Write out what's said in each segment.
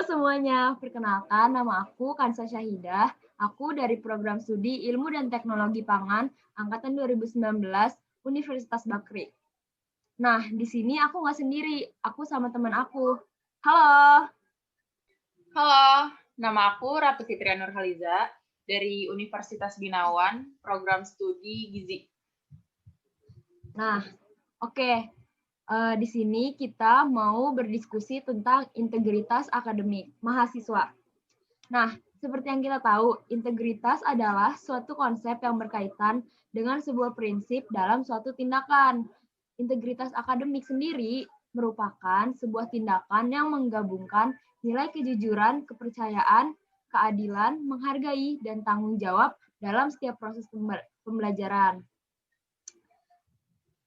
semuanya, perkenalkan nama aku Kansa Syahidah. Aku dari program studi Ilmu dan Teknologi Pangan angkatan 2019 Universitas Bakri. Nah, di sini aku nggak sendiri, aku sama teman aku. Halo. Halo, nama aku Ratu Fitria Nurhaliza dari Universitas Binawan, program studi Gizi. Nah, oke. Di sini kita mau berdiskusi tentang integritas akademik mahasiswa. Nah, seperti yang kita tahu, integritas adalah suatu konsep yang berkaitan dengan sebuah prinsip dalam suatu tindakan. Integritas akademik sendiri merupakan sebuah tindakan yang menggabungkan nilai kejujuran, kepercayaan, keadilan, menghargai, dan tanggung jawab dalam setiap proses pembelajaran.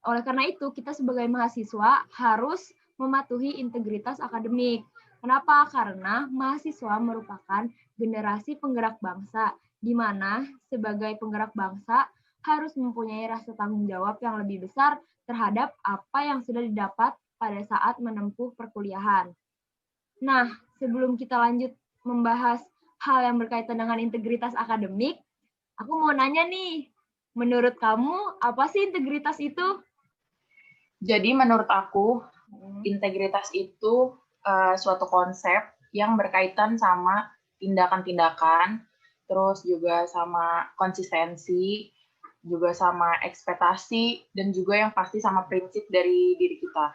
Oleh karena itu, kita sebagai mahasiswa harus mematuhi integritas akademik. Kenapa? Karena mahasiswa merupakan generasi penggerak bangsa, di mana sebagai penggerak bangsa harus mempunyai rasa tanggung jawab yang lebih besar terhadap apa yang sudah didapat pada saat menempuh perkuliahan. Nah, sebelum kita lanjut membahas hal yang berkaitan dengan integritas akademik, aku mau nanya nih, menurut kamu apa sih integritas itu? Jadi menurut aku, integritas itu suatu konsep yang berkaitan sama tindakan-tindakan, terus juga sama konsistensi, juga sama ekspektasi, dan juga yang pasti sama prinsip dari diri kita.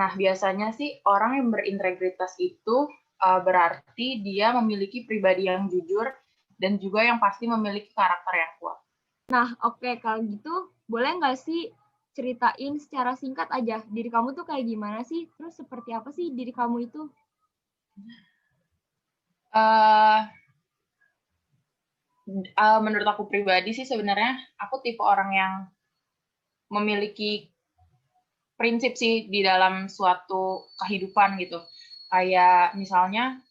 Nah, biasanya sih orang yang berintegritas itu berarti dia memiliki pribadi yang jujur dan juga yang pasti memiliki karakter yang kuat. Nah, oke, kalau gitu boleh nggak sih ceritain secara singkat aja diri kamu tuh kayak gimana sih? Terus seperti apa sih diri kamu itu? Uh, Menurut aku pribadi sih sebenarnya aku tipe orang yang memiliki prinsip sih di dalam suatu kehidupan gitu. Kayak misalnya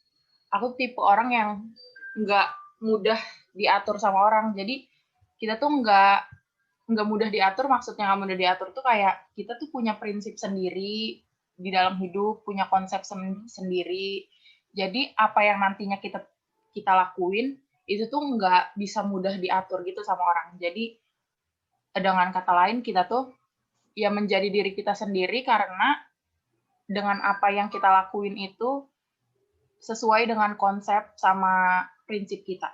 aku tipe orang yang nggak mudah diatur sama orang. Jadi kita tuh nggak mudah diatur, maksudnya nggak mudah diatur tuh kayak kita tuh punya prinsip sendiri di dalam hidup, punya konsep sendiri. Jadi apa yang nantinya kita lakuin itu tuh nggak bisa mudah diatur gitu sama orang. Jadi dengan kata lain kita tuh ya menjadi diri kita sendiri karena dengan apa yang kita lakuin itu sesuai dengan konsep sama prinsip kita.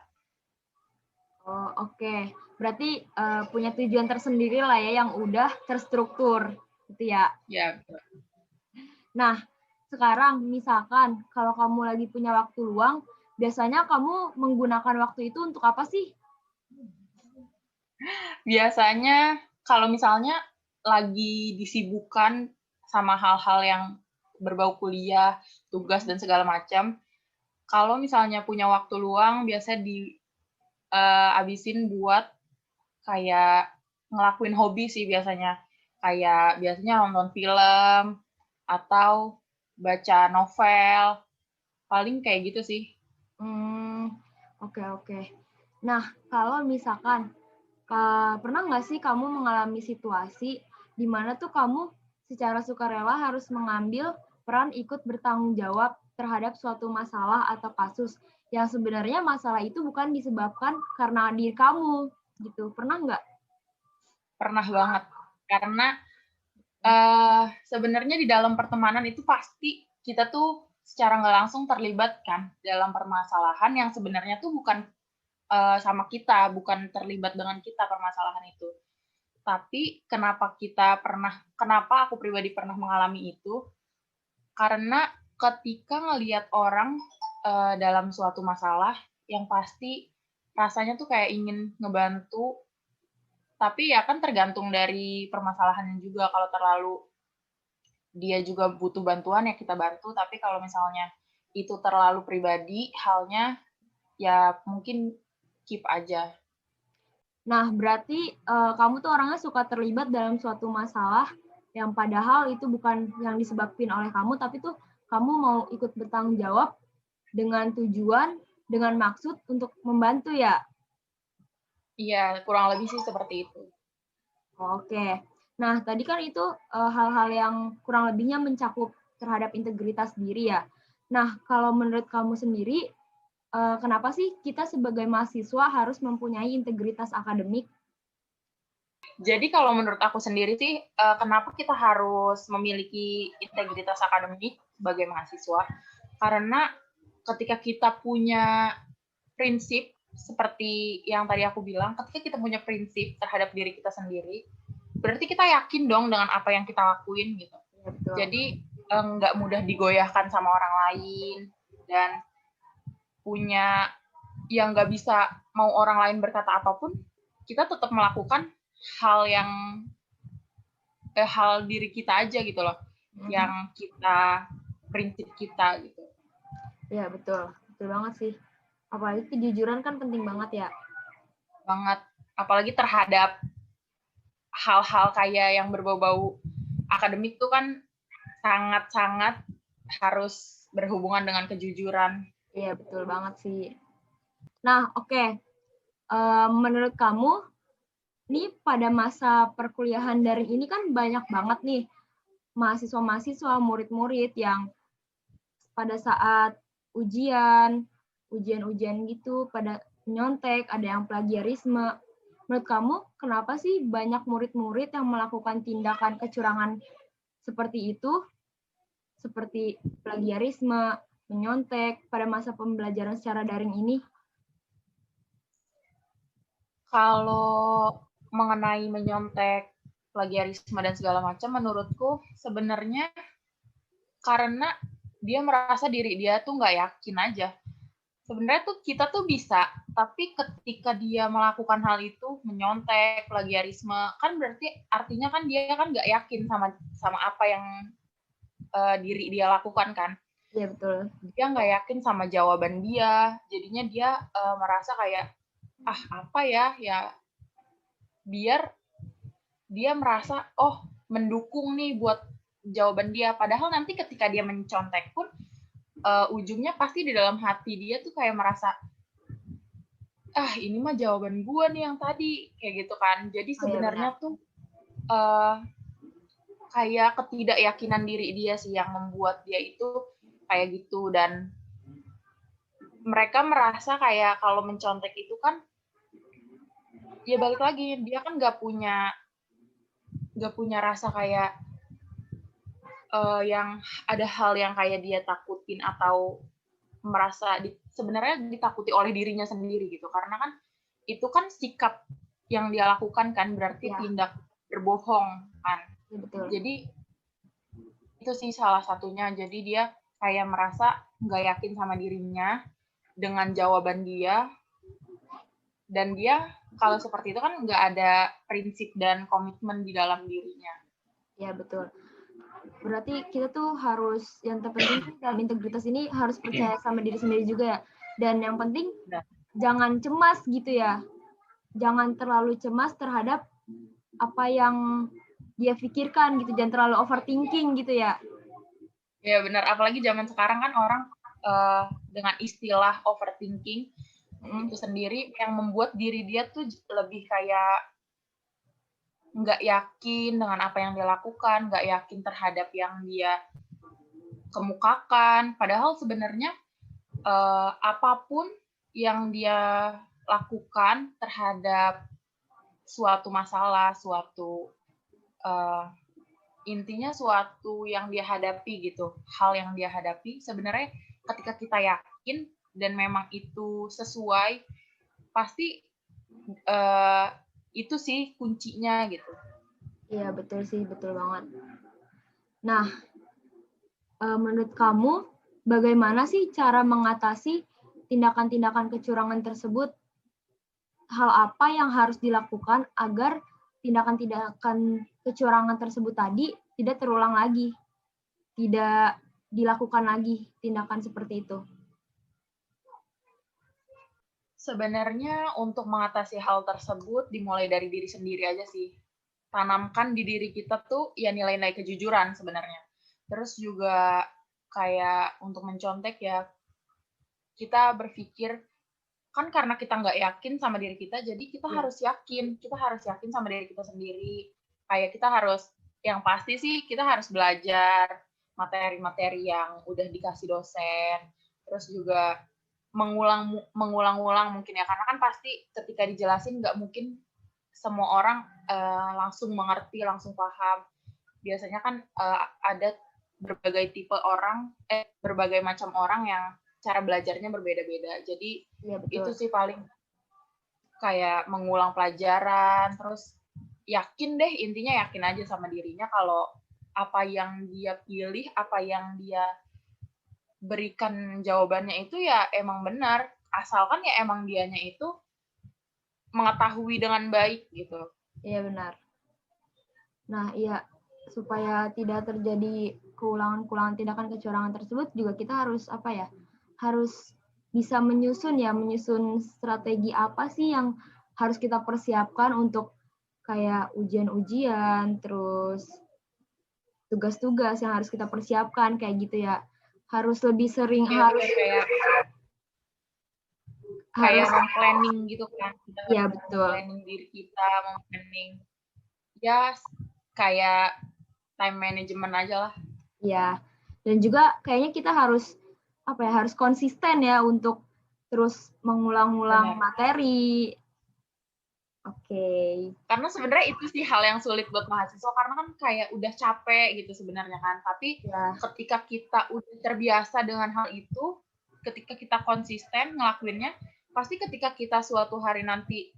Oh, oke. Berarti punya tujuan tersendiri lah ya yang udah terstruktur, gitu ya. Ya, Nah, sekarang misalkan kalau kamu lagi punya waktu luang, biasanya kamu menggunakan waktu itu untuk apa sih? biasanya kalau misalnya lagi disibukkan sama hal-hal yang berbau kuliah, tugas dan segala macam, kalau misalnya punya waktu luang biasa abisin buat kayak ngelakuin hobi sih biasanya. Kayak biasanya nonton film atau baca novel, paling kayak gitu sih. Oke, oke. Nah, kalau misalkan pernah nggak sih kamu mengalami situasi di mana tuh kamu secara sukarela harus mengambil peran ikut bertanggung jawab terhadap suatu masalah atau kasus yang sebenarnya masalah itu bukan disebabkan karena diri kamu, gitu. Pernah nggak? Pernah banget. Karena sebenarnya di dalam pertemanan itu pasti kita tuh secara nggak langsung terlibat kan dalam permasalahan yang sebenarnya tuh bukan sama kita, bukan terlibat dengan kita permasalahan itu. Tapi kenapa aku pribadi pernah mengalami itu, karena ketika ngelihat orang dalam suatu masalah, yang pasti rasanya tuh kayak ingin ngebantu, tapi ya kan tergantung dari permasalahannya juga. Kalau terlalu dia juga butuh bantuan ya kita bantu, tapi kalau misalnya itu terlalu pribadi halnya, ya mungkin keep aja. Nah, berarti kamu tuh orangnya suka terlibat dalam suatu masalah yang padahal itu bukan yang disebabkan oleh kamu, tapi tuh kamu mau ikut bertanggung jawab dengan tujuan, dengan maksud untuk membantu ya? Iya, kurang lebih sih seperti itu. Oke. Nah, tadi kan itu hal-hal yang kurang lebihnya mencakup terhadap integritas diri ya. Nah, kalau menurut kamu sendiri, kenapa sih kita sebagai mahasiswa harus mempunyai integritas akademik? Jadi kalau menurut aku sendiri sih, kenapa kita harus memiliki integritas akademik sebagai mahasiswa? Karena ketika kita punya prinsip seperti yang tadi aku bilang, ketika kita punya prinsip terhadap diri kita sendiri, berarti kita yakin dong dengan apa yang kita lakuin gitu. Ya, betul. Jadi nggak mudah digoyahkan sama orang lain dan punya yang nggak bisa mau orang lain berkata apapun, kita tetap melakukan hal yang hal diri kita aja gitu loh, yang kita prinsip kita gitu. Ya, betul banget sih. Apalagi kejujuran kan penting banget ya. Banget, apalagi terhadap hal-hal kayak yang berbau-bau akademik tuh kan sangat-sangat harus berhubungan dengan kejujuran. Iya, betul banget sih. Nah, oke. Menurut kamu, nih pada masa perkuliahan daring ini kan banyak banget nih mahasiswa-mahasiswa, murid-murid yang pada saat ujian gitu, pada nyontek, ada yang plagiarisme. Menurut kamu, kenapa sih banyak murid-murid yang melakukan tindakan kecurangan seperti itu, seperti plagiarisme, menyontek pada masa pembelajaran secara daring ini? Kalau mengenai menyontek, plagiarisme dan segala macam, menurutku sebenarnya karena dia merasa diri dia tuh nggak yakin aja. Sebenarnya tuh kita tuh bisa, tapi ketika dia melakukan hal itu, menyontek, plagiarisme, kan berarti artinya kan dia kan nggak yakin sama apa yang diri dia lakukan kan. Iya, betul. Dia nggak yakin sama jawaban dia, jadinya dia merasa kayak, apa ya, biar dia merasa, oh mendukung nih buat jawaban dia. Padahal nanti ketika dia mencontek pun, ujungnya pasti di dalam hati dia tuh kayak merasa, ini mah jawaban gue nih yang tadi, kayak gitu kan. Jadi sebenarnya tuh kayak ketidakyakinan diri dia sih yang membuat dia itu kayak gitu. Dan mereka merasa kayak kalau mencontek itu kan, ya balik lagi, dia kan nggak punya rasa kayak yang ada hal yang kayak dia takutin atau merasa sebenarnya ditakuti oleh dirinya sendiri gitu, karena kan itu kan sikap yang dia lakukan kan berarti tindak berbohong kan. Ya, betul. Jadi itu sih salah satunya. Jadi dia kayak merasa nggak yakin sama dirinya dengan jawaban dia, dan dia kalau seperti itu kan nggak ada prinsip dan komitmen di dalam dirinya. Ya, betul. Berarti kita tuh harus, yang terpenting dalam integritas ini harus percaya sama diri sendiri juga ya. Dan yang penting jangan cemas gitu ya. Jangan terlalu cemas terhadap apa yang dia pikirkan gitu. Jangan terlalu overthinking gitu ya. Ya benar, apalagi zaman sekarang kan orang dengan istilah overthinking itu sendiri yang membuat diri dia tuh lebih kayak nggak yakin dengan apa yang dia lakukan, nggak yakin terhadap yang dia kemukakan. Padahal sebenarnya apapun yang dia lakukan terhadap suatu masalah, intinya suatu yang dia hadapi gitu, hal yang dia hadapi, sebenarnya ketika kita yakin dan memang itu sesuai, pasti itu sih kuncinya gitu. Iya, betul sih, betul banget. Nah, menurut kamu bagaimana sih cara mengatasi tindakan-tindakan kecurangan tersebut? Hal apa yang harus dilakukan agar tindakan-tindakan kecurangan tersebut tadi tidak terulang lagi, tidak dilakukan lagi tindakan seperti itu? Sebenarnya untuk mengatasi hal tersebut dimulai dari diri sendiri aja sih. Tanamkan di diri kita tuh ya nilai-nilai kejujuran sebenarnya. Terus juga kayak untuk mencontek ya, kita berpikir, kan karena kita nggak yakin sama diri kita, jadi kita harus yakin sama diri kita sendiri. Kayak kita harus, yang pasti sih kita harus belajar, materi-materi yang udah dikasih dosen, terus juga mengulang-ulang mungkin ya, karena kan pasti ketika dijelasin nggak mungkin semua orang langsung mengerti, langsung paham. Biasanya kan ada berbagai macam orang yang cara belajarnya berbeda-beda. Jadi Iya, betul. itu sih paling kayak mengulang pelajaran, terus intinya yakin aja sama dirinya kalau apa yang dia pilih, apa yang dia berikan jawabannya itu ya emang benar, asalkan ya emang dianya itu mengetahui dengan baik gitu. Iya, benar. Nah, iya, supaya tidak terjadi keulangan-keulangan tindakan kecurangan tersebut juga kita harus harus bisa menyusun strategi apa sih yang harus kita persiapkan untuk kayak ujian-ujian, terus tugas-tugas yang harus kita persiapkan kayak gitu ya. Harus lebih sering Ya, kayak memplanning gitu kan. Iya, betul. Planning diri kita, memplanning ya kayak time management aja lah. Iya. Dan juga kayaknya kita harus harus konsisten ya untuk terus mengulang-ulang materi. Oke. Karena sebenarnya itu sih hal yang sulit buat mahasiswa karena kan kayak udah capek gitu sebenarnya kan. Tapi ketika kita udah terbiasa dengan hal itu, ketika kita konsisten ngelakuinnya, pasti ketika kita suatu hari nanti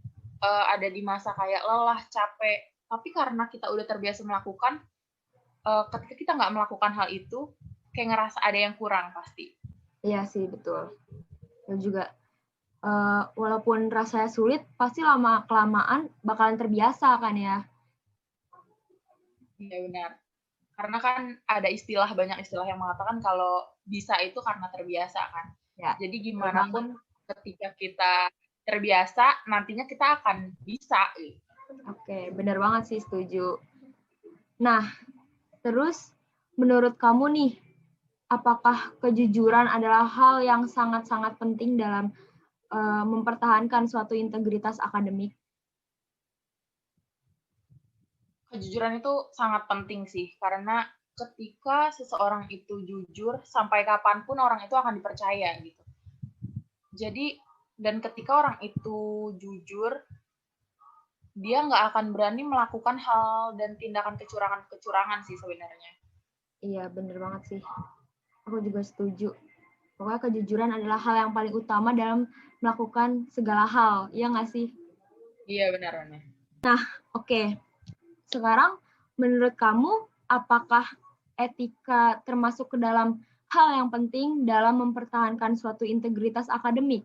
ada di masa kayak lelah, capek, tapi karena kita udah terbiasa melakukan, ketika kita nggak melakukan hal itu, kayak ngerasa ada yang kurang pasti. Iya sih, betul. Dan juga walaupun rasanya sulit, pasti lama-kelamaan bakalan terbiasa kan ya? Iya benar. Karena kan ada banyak istilah yang mengatakan kalau bisa itu karena terbiasa kan. Ya, jadi gimana pun ketika kita terbiasa, nantinya kita akan bisa. Oke, benar banget sih, setuju. Nah, terus menurut kamu nih, apakah kejujuran adalah hal yang sangat-sangat penting dalam mempertahankan suatu integritas akademik? Kejujuran itu sangat penting sih, karena ketika seseorang itu jujur, sampai kapanpun orang itu akan dipercaya gitu. Jadi, dan ketika orang itu jujur, dia nggak akan berani melakukan hal dan tindakan kecurangan sih sebenarnya. Iya, bener banget sih. Aku juga setuju. Pokoknya kejujuran adalah hal yang paling utama dalam melakukan segala hal, ya nggak sih? Iya, benar-benar. Nah, oke. Sekarang, menurut kamu, apakah etika termasuk ke dalam hal yang penting dalam mempertahankan suatu integritas akademik?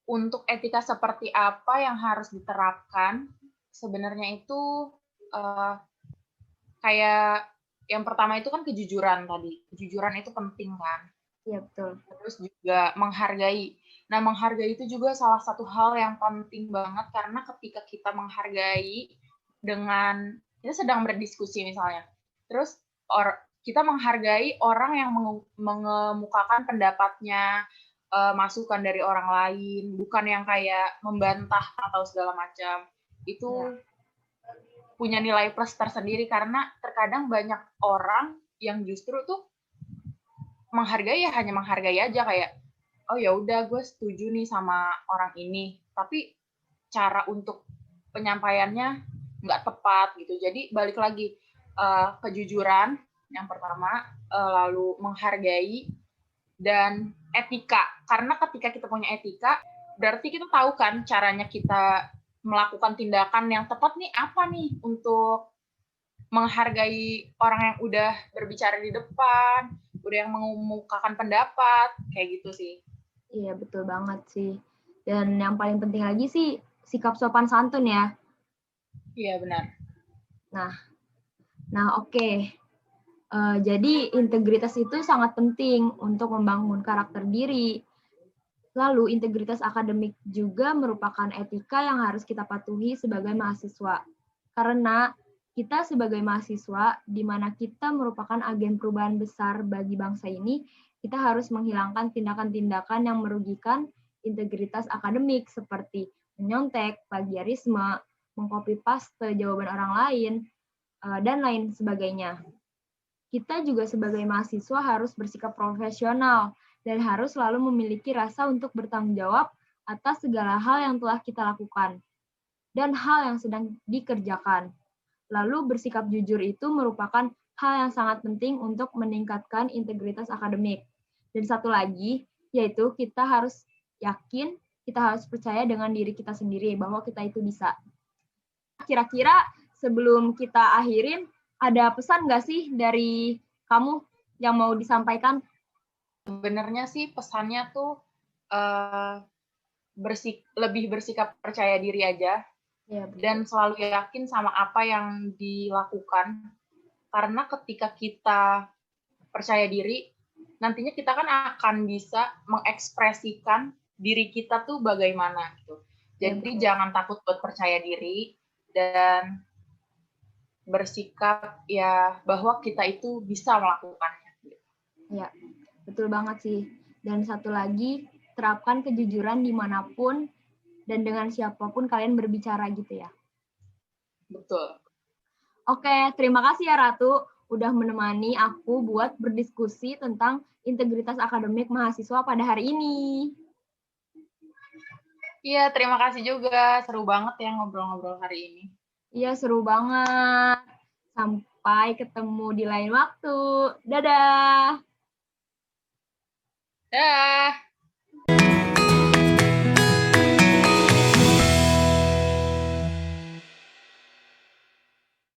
Untuk etika seperti apa yang harus diterapkan, sebenarnya itu kayak yang pertama itu kan kejujuran tadi. Kejujuran itu penting kan. Iya, betul. Terus juga menghargai. Nah, menghargai itu juga salah satu hal yang penting banget karena ketika kita menghargai dengan kita sedang berdiskusi misalnya. Terus kita menghargai orang yang mengemukakan pendapatnya, masukan dari orang lain, bukan yang kayak membantah atau segala macam. Itu punya nilai plus tersendiri karena terkadang banyak orang yang justru tuh menghargai ya hanya menghargai aja kayak oh ya udah gue setuju nih sama orang ini tapi cara untuk penyampaiannya nggak tepat gitu. Jadi balik lagi kejujuran yang pertama, lalu menghargai dan etika, karena ketika kita punya etika berarti kita tahu kan caranya kita melakukan tindakan yang tepat nih apa nih untuk menghargai orang yang udah berbicara di depan, udah yang mengemukakan pendapat, kayak gitu sih. Iya, betul banget sih. Dan yang paling penting lagi sih sikap sopan santun ya. Iya, benar. Nah oke. Jadi integritas itu sangat penting untuk membangun karakter diri. Lalu integritas akademik juga merupakan etika yang harus kita patuhi sebagai mahasiswa. Karena kita sebagai mahasiswa, di mana kita merupakan agen perubahan besar bagi bangsa ini, kita harus menghilangkan tindakan-tindakan yang merugikan integritas akademik seperti menyontek, plagiarisme, mengcopy paste jawaban orang lain, dan lain sebagainya. kita juga sebagai mahasiswa harus bersikap profesional dan harus selalu memiliki rasa untuk bertanggung jawab atas segala hal yang telah kita lakukan dan hal yang sedang dikerjakan. Lalu bersikap jujur itu merupakan hal yang sangat penting untuk meningkatkan integritas akademik. Dan satu lagi, yaitu kita harus yakin, kita harus percaya dengan diri kita sendiri bahwa kita itu bisa. Kira-kira sebelum kita akhirin, ada pesan nggak sih dari kamu yang mau disampaikan? Sebenarnya sih pesannya tuh lebih bersikap percaya diri aja. Ya, dan selalu yakin sama apa yang dilakukan. Karena ketika kita percaya diri, nantinya kita kan akan bisa mengekspresikan diri kita tuh bagaimana gitu. Jadi jangan takut buat percaya diri dan bersikap ya bahwa kita itu bisa melakukannya. Ya, betul banget sih. Dan satu lagi, terapkan kejujuran dimanapun dan dengan siapapun kalian berbicara gitu ya. Betul. Oke, terima kasih ya Ratu udah menemani aku buat berdiskusi tentang integritas akademik mahasiswa pada hari ini. Iya, terima kasih juga. Seru banget ya ngobrol-ngobrol hari ini. Iya, seru banget. Sampai ketemu di lain waktu. Dadah! Dah!